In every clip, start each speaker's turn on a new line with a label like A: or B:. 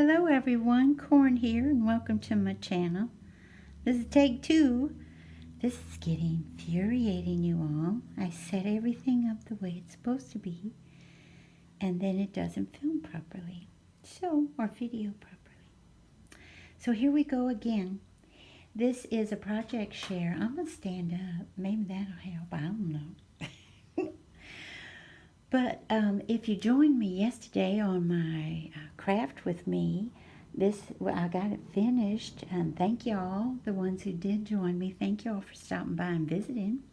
A: Hello everyone, Corn here and welcome to my channel. This is take 2. This is getting infuriating, you all. I set everything up the way it's supposed to be and then it doesn't film properly. Or video properly. So here we go again. This is a project share. I'm going to stand up. Maybe that'll help. I don't know. But if you joined me yesterday on my craft with me, I got it finished. And thank y'all, the ones who did join me. Thank y'all for stopping by and visiting.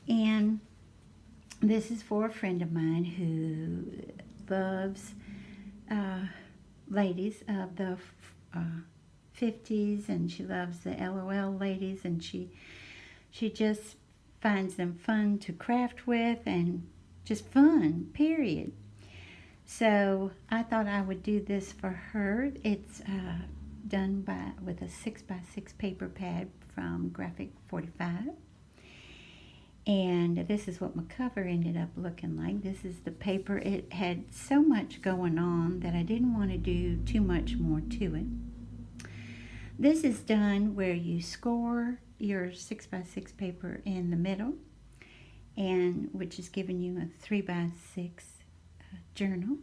A: And this is for a friend of mine who loves ladies of the 50s, and she loves the LOL ladies, and she just finds them fun to craft with and just fun, period. So I thought I would do this for her. It's done with a 6x6 paper pad from Graphic 45. And this is what my cover ended up looking like. This is the paper. It had so much going on that I didn't want to do too much more to it. This is done where you score your 6x6 paper in the middle, and which is giving you a 3x6 journal,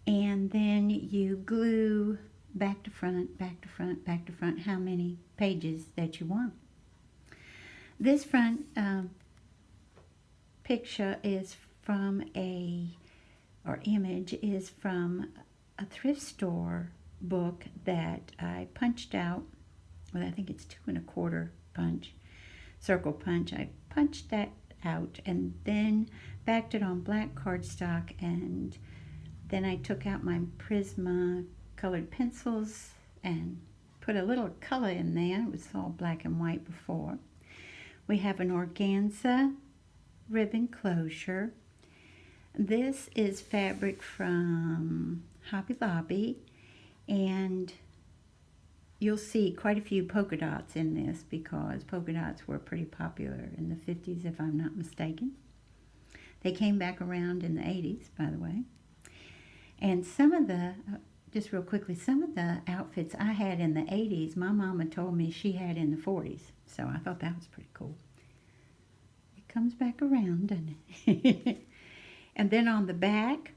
A: and then you glue back to front, back to front, back to front, how many pages that you want. This front picture is from image is from a thrift store book that I punched out. Well, I think it's 2 1/4 punch, circle punch. I punched that out and then backed it on black cardstock, and then I took out my Prisma colored pencils and put a little color in there. It was all black and white before. We have an organza ribbon closure. This is fabric from Hobby Lobby, and you'll see quite a few polka dots in this because polka dots were pretty popular in the 50s, if I'm not mistaken. They came back around in the 80s, by the way. And some of the, just real quickly, some of the outfits I had in the 80s, my mama told me she had in the 40s. So I thought that was pretty cool. It comes back around, doesn't it? And then on the back,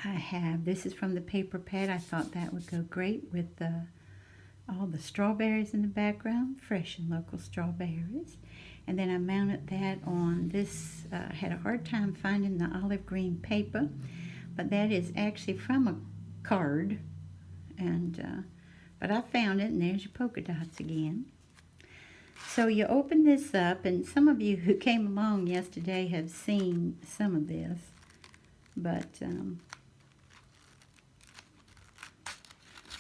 A: I have, this is from the paper pad. I thought that would go great with all the strawberries in the background, fresh and local strawberries. And then I mounted that on this, I had a hard time finding the olive green paper, but that is actually from a card. And but I found it, and there's your polka dots again. So you open this up, and some of you who came along yesterday have seen some of this, but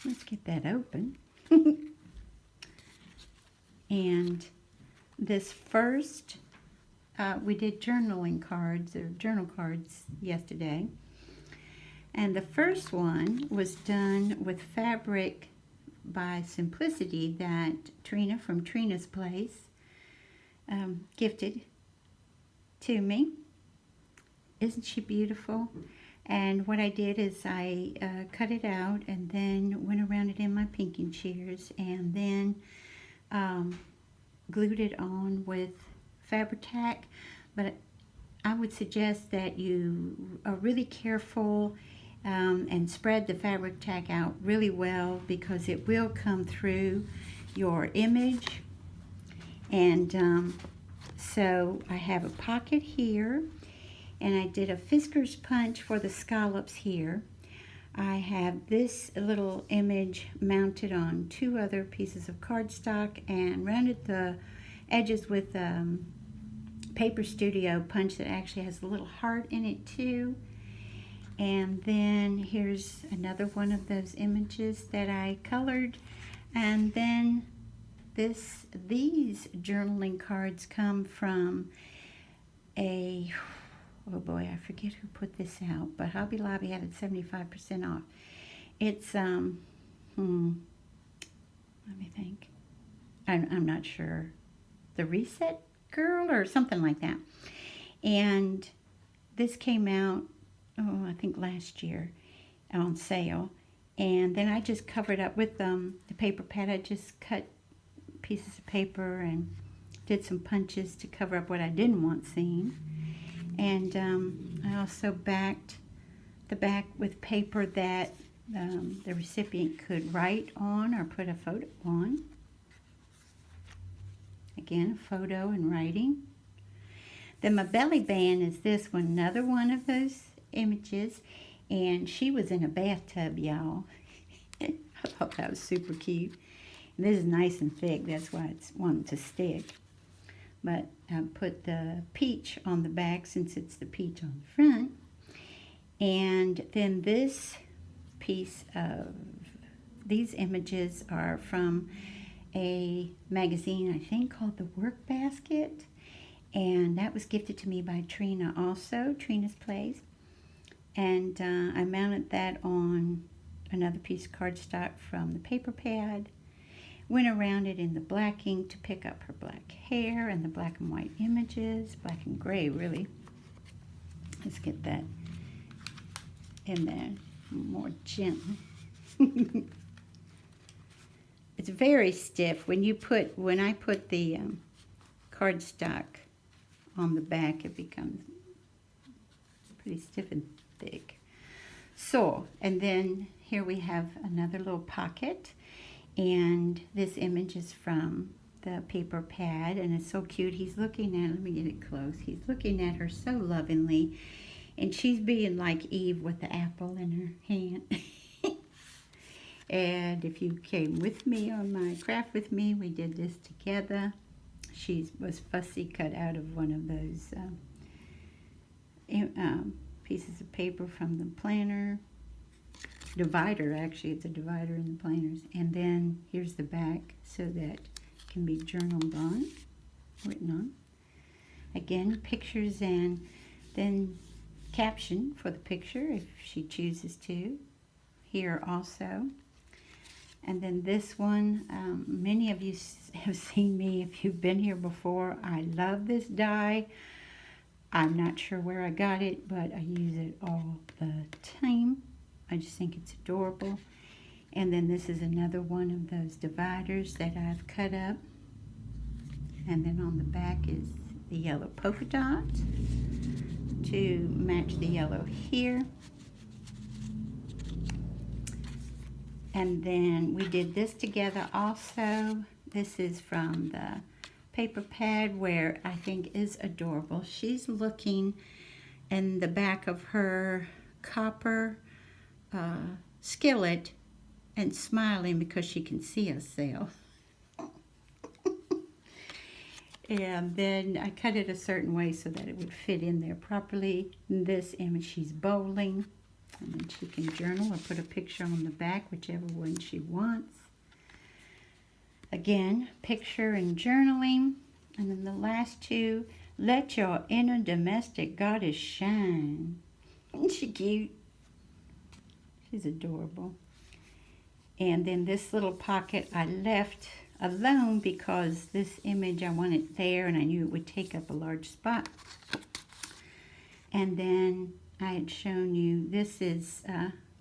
A: let's get that open. And this first, we did journaling cards, or journal cards yesterday. And the first one was done with fabric by Simplicity that Trina from Trina's Place gifted to me. Isn't she beautiful? And what I did is I cut it out and then went around it in my pinking shears and then glued it on with Fabri-Tac. But I would suggest that you are really careful and spread the Fabri-Tac out really well, because it will come through your image. And so I have a pocket here, and I did a Fisker's punch for the scallops here. I have this little image mounted on 2 other pieces of cardstock and rounded the edges with Paper Studio punch that actually has a little heart in it too. And then here's another one of those images that I colored. And then these journaling cards come from oh boy, I forget who put this out, but Hobby Lobby had it 75% off. It's, let me think. I'm not sure. The Reset Girl or something like that. And this came out, I think last year. on sale. And then I just covered up with the paper pad. I just cut pieces of paper and did some punches to cover up what I didn't want seen. And I also backed the back with paper that the recipient could write on or put a photo on. Again, a photo and writing. Then my belly band is this one, another one of those images. And she was in a bathtub, y'all. I thought that was super cute. And this is nice and thick, that's why it's wanting to stick. But I put the peach on the back since it's the peach on the front. And then this piece of, these images are from a magazine, I think, called The Work Basket. And that was gifted to me by Trina also, Trina's Place. And I mounted that on another piece of cardstock from the paper pad. Went around it in the black ink to pick up her black hair and the black and white images, black and gray really. Let's get that in there more gently. It's very stiff. When I put the cardstock on the back, it becomes pretty stiff and thick. So, and then here we have another little pocket, and this image is from the paper pad, and it's so cute. He's looking at, let me get it close. He's looking at her so lovingly, and she's being like Eve with the apple in her hand. And if you came with me on my craft with me, we did this together. She was fussy, cut out of one of those pieces of paper from the planner. Divider, actually, it's a divider in the planners. And then here's the back so that it can be journaled on, written on. Again, pictures and then caption for the picture if she chooses to. Here also. And then this one, many of you have seen me if you've been here before. I love this die. I'm not sure where I got it, but I use it all the time. I just think it's adorable. And then this is another one of those dividers that I've cut up. And then on the back is the yellow polka dot to match the yellow here. And then we did this together also. This is from the paper pad where I think is adorable. She's looking in the back of her copper skillet and smiling because she can see herself. And then I cut it a certain way so that it would fit in there properly. In this image, she's bowling. And then she can journal or put a picture on the back, whichever one she wants. Again, picture and journaling. And then the last two, let your inner domestic goddess shine. Isn't she cute? She's adorable. And then this little pocket I left alone because this image I wanted there and I knew it would take up a large spot. And then I had shown you, this is,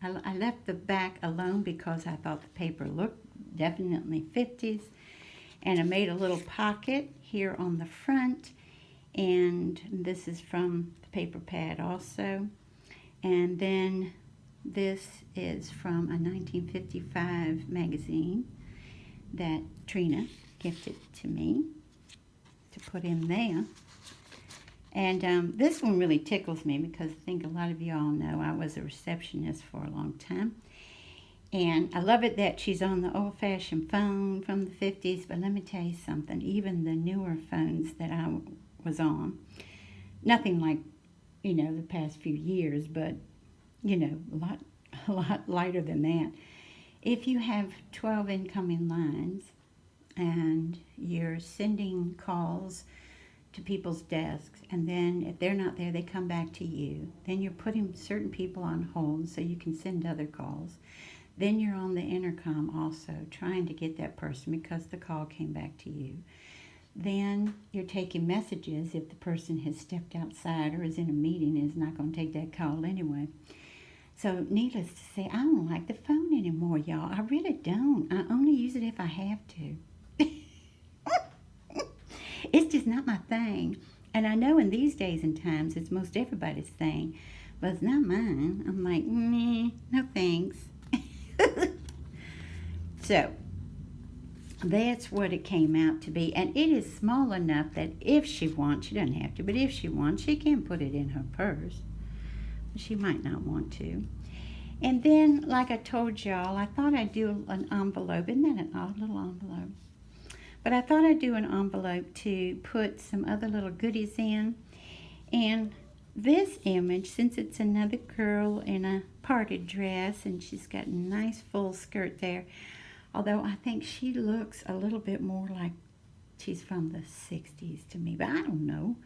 A: I left the back alone because I thought the paper looked definitely 50s. And I made a little pocket here on the front. And this is from the paper pad also. And then this is from a 1955 magazine that Trina gifted to me to put in there. And this one really tickles me because I think a lot of you all know I was a receptionist for a long time. And I love it that she's on the old-fashioned phone from the 50s. But let me tell you something, even the newer phones that I was on, nothing like, you know, the past few years, but, you know, a lot lighter than that. If you have 12 incoming lines and you're sending calls to people's desks, and then if they're not there, they come back to you. Then you're putting certain people on hold so you can send other calls. Then you're on the intercom also trying to get that person because the call came back to you. Then you're taking messages if the person has stepped outside or is in a meeting and is not going to take that call anyway. So needless to say, I don't like the phone anymore, y'all. I really don't. I only use it if I have to. It's just not my thing. And I know in these days and times it's most everybody's thing, but it's not mine. I'm like, meh, no thanks. So that's what it came out to be. And it is small enough that if she wants, she doesn't have to, but if she wants, she can put it in her purse. But she might not want to. And then, like I told y'all, I thought I'd do an envelope. Isn't that an odd little envelope? But I thought I'd do an envelope to put some other little goodies in. And this image, since it's another girl in a parted dress, and she's got a nice full skirt there, although I think she looks a little bit more like she's from the 60s to me, but I don't know.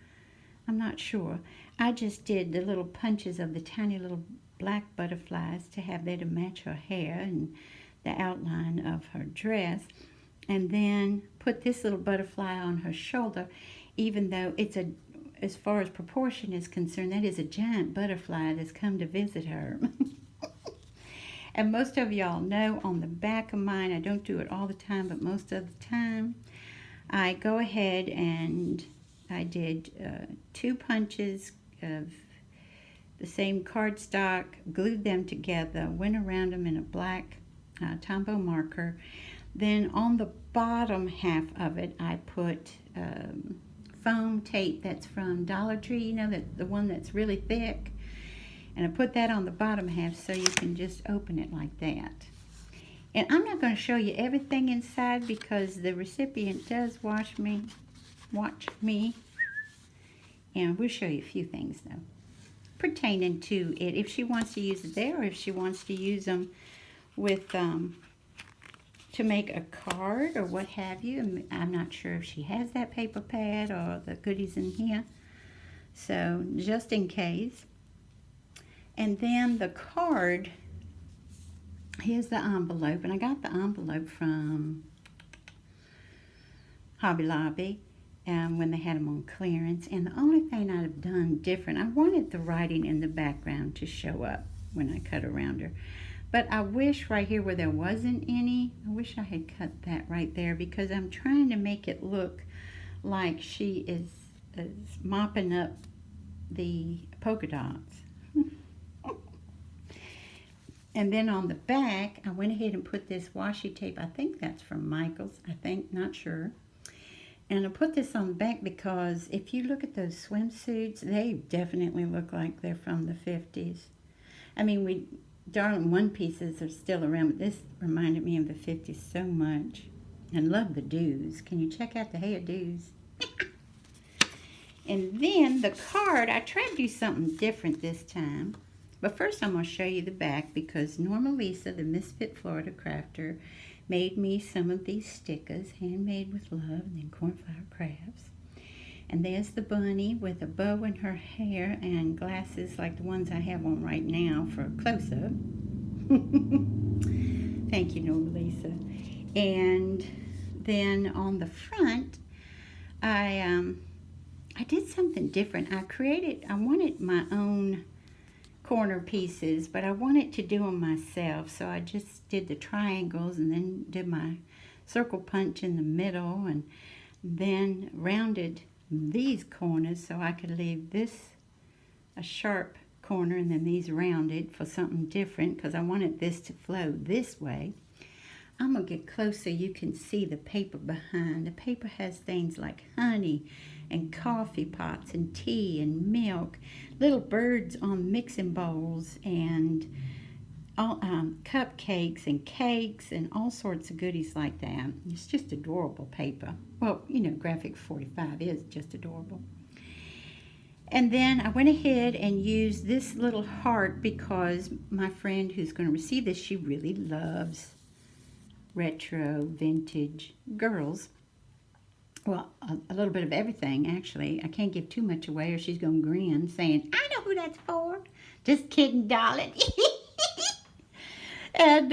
A: I'm not sure. I just did the little punches of the tiny little black butterflies to have there to match her hair and the outline of her dress. And then put this little butterfly on her shoulder, even though it's a, as far as proportion is concerned, that is a giant butterfly that's come to visit her. And most of y'all know on the back of mine, I don't do it all the time, but most of the time, I go ahead and I did 2 punches of the same cardstock, glued them together, went around them in a black Tombow marker. Then on the bottom half of it, I put foam tape that's from Dollar Tree, you know, that the one that's really thick. And I put that on the bottom half so you can just open it like that. And I'm not going to show you everything inside because the recipient does watch me. And we'll show you a few things though, pertaining to it. If she wants to use it there, or if she wants to use them with to make a card or what have you. I'm not sure if she has that paper pad or the goodies in here. So just in case. And then the card, here's the envelope. And I got the envelope from Hobby Lobby when they had them on clearance. And the only thing I'd have done different, I wanted the writing in the background to show up when I cut around her. But I wish right here where there wasn't any, I wish I had cut that right there because I'm trying to make it look like she is mopping up the polka dots. And then on the back, I went ahead and put this washi tape. I think that's from Michael's. I think, not sure. And I put this on the back because if you look at those swimsuits, they definitely look like they're from the 50s. I mean, darling one pieces are still around, but this reminded me of the 50s so much. And love the do's. Can you check out the hairdos? And then the card, I tried to do something different this time. But first I'm going to show you the back because Norma Lisa, the Misfit Florida crafter, made me some of these stickers, handmade with love, and then Cornflower crafts. And there's the bunny with a bow in her hair and glasses like the ones I have on right now for a close-up. Thank you, Norma Lisa. And then on the front, I did something different. I wanted my own corner pieces, but I wanted to do them myself, so I just did the triangles and then did my circle punch in the middle and then rounded these corners so I could leave this a sharp corner and then these rounded for something different because I wanted this to flow this way. I'm going to get close so you can see the paper behind. The paper has things like honey and coffee pots and tea and milk, little birds on mixing bowls and all, cupcakes and cakes and all sorts of goodies like that. It's just adorable paper. Well, you know, Graphic 45 is just adorable. And then I went ahead and used this little heart because my friend who's going to receive this, she really loves retro, vintage girls. Well, a little bit of everything, actually. I can't give too much away or she's going to grin saying, I know who that's for. Just kidding, darling. And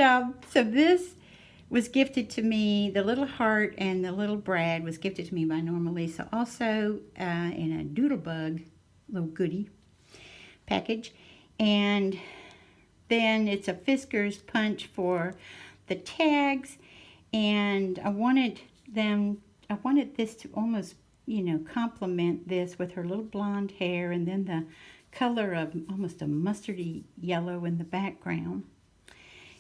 A: so this was gifted to me. The little heart and the little Brad was gifted to me by Norma Lisa. Also in a Doodlebug little goodie package. And Then it's a Fisker's punch for the tags, and I wanted this to almost, complement this with her little blonde hair, and then the color of almost a mustardy yellow in the background.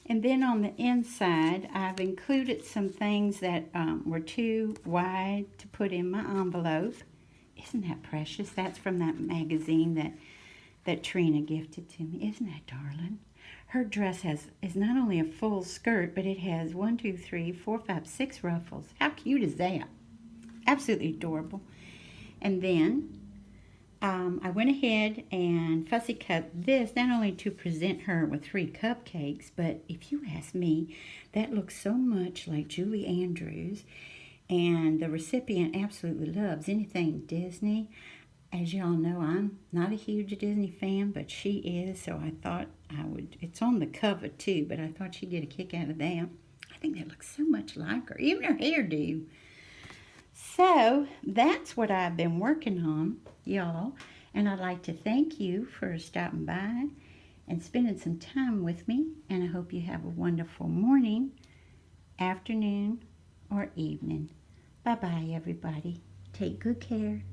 A: And then on the inside, I've included some things that were too wide to put in my envelope. Isn't that precious? That's from that magazine that Trina gifted to me. Isn't that darling? Her dress is not only a full skirt, but it has 1, 2, 3, 4, 5, 6 ruffles. How cute is that? Absolutely adorable. And then I went ahead and fussy cut this, not only to present her with 3 cupcakes, but if you ask me, that looks so much like Julie Andrews, and the recipient absolutely loves anything Disney. As y'all know, I'm not a huge Disney fan, but she is, so I thought I would. It's on the cover too, but I thought she'd get a kick out of that. I think that looks so much like her, even her hairdo. So that's what I've been working on, y'all, and I'd like to thank you for stopping by and spending some time with me, and I hope you have a wonderful morning, afternoon, or evening. Bye-bye, everybody. Take good care.